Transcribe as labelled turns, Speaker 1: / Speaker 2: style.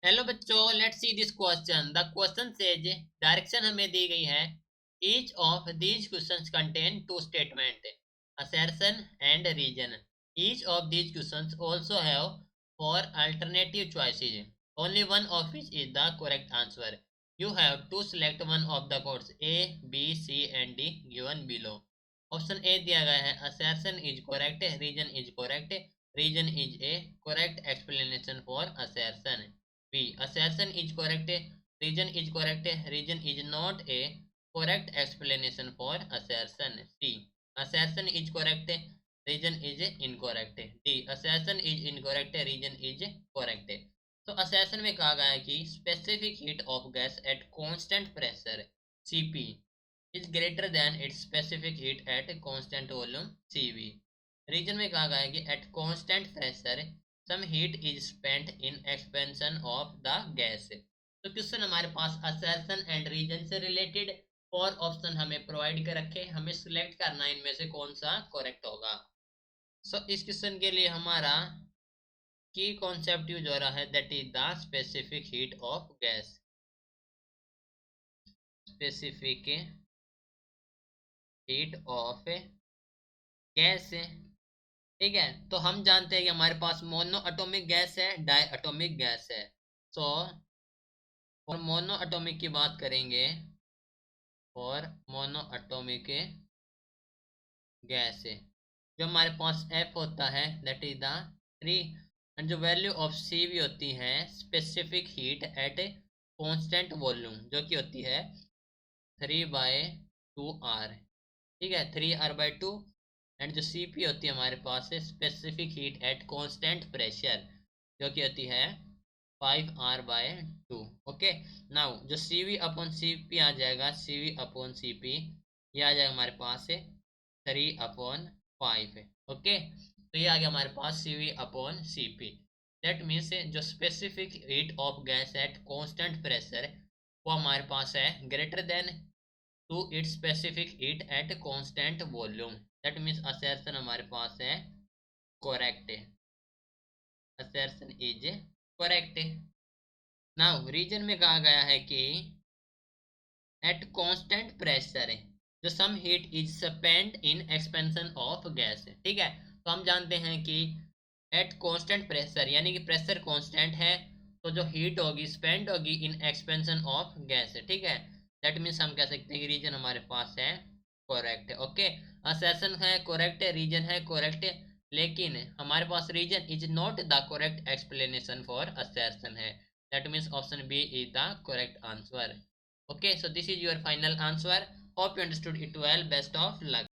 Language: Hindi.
Speaker 1: हेलो बच्चों, let's see this question. The question says, direction हमें दी गई है। Each of these questions contain two statement, assertion and reason. Each of these questions also have four alternative choices, only one of which is the correct answer. You have to select one of the codes A, B, C and D given below. Option A दिया गया है assertion is correct, reason is correct, reason is A correct explanation for assertion। B. Assertion is correct. Reason is correct. Reason is not a correct explanation for assertion. C. Assertion is correct. Reason is incorrect. D. Assertion is incorrect. Reason is correct. तो assertion में कहा गया है कि specific heat of gas at constant pressure Cp is greater than its specific heat at constant volume Cv। Reason में कहा गया है कि at constant pressure some heat is spent in expansion of the gas। तो क्वेश्चन हमारे पास assertion and reason से रिलेटेड और ऑप्शन हमें प्रोवाइड कर रखे, हमें सिलेक्ट करना है इनमें से कौन सा करेक्ट होगा। इस क्वेश्चन के लिए हमारा की कॉन्सेप्ट यूज हो रहा है, that is the specific heat of gas. Specific heat of gas, ठीक है। तो हम जानते हैं कि हमारे पास मोनो एटॉमिक गैस है, डाई एटॉमिक गैस है। सो और मोनो एटॉमिक की बात करेंगे, और मोनो एटॉमिक गैस है जो हमारे पास एफ होता है, दैट इज द 3, एंड जो वैल्यू ऑफ सी वी होती है specific heat at constant volume, जो कि होती है 3/2R, ठीक है, 3R/2। एंड जो सी पी होती है हमारे पास है specific heat at constant pressure, जो कि होती है 5R/2। ओके, नाउ जो सी वी अपॉन सी पी आ जाएगा, सी वी अपॉन सी पी, ये आ जाएगा हमारे पास है 3/5। ओके, तो ये आ गया हमारे पास C V upon C P. That means जो specific heat of gas at constant pressure वो हमारे पास है greater than to its specific heat at constant volume. That means assertion हमारे पास है correct, assertion is correct. Now reason में कहा गया है कि एट कांस्टेंट प्रेशर जो some heat is spent in expansion of gas, ठीक है। तो हम जानते हैं कि एट कांस्टेंट प्रेशर यानी कि प्रेशर कांस्टेंट है, तो जो हीट होगी स्पेंड होगी इन एक्सपेंशन ऑफ गैस, ठीक है। दैट मीन्स हम कह सकते हैं कि रीजन हमारे पास है करेक्ट है। ओके, असर्शन है करेक्ट, रीजन है करेक्ट, लेकिन हमारे पास reason is not the correct explanation for assertion है। That means option B is the correct answer. Okay, so this is your final answer. Hope you understood it well. Best of luck.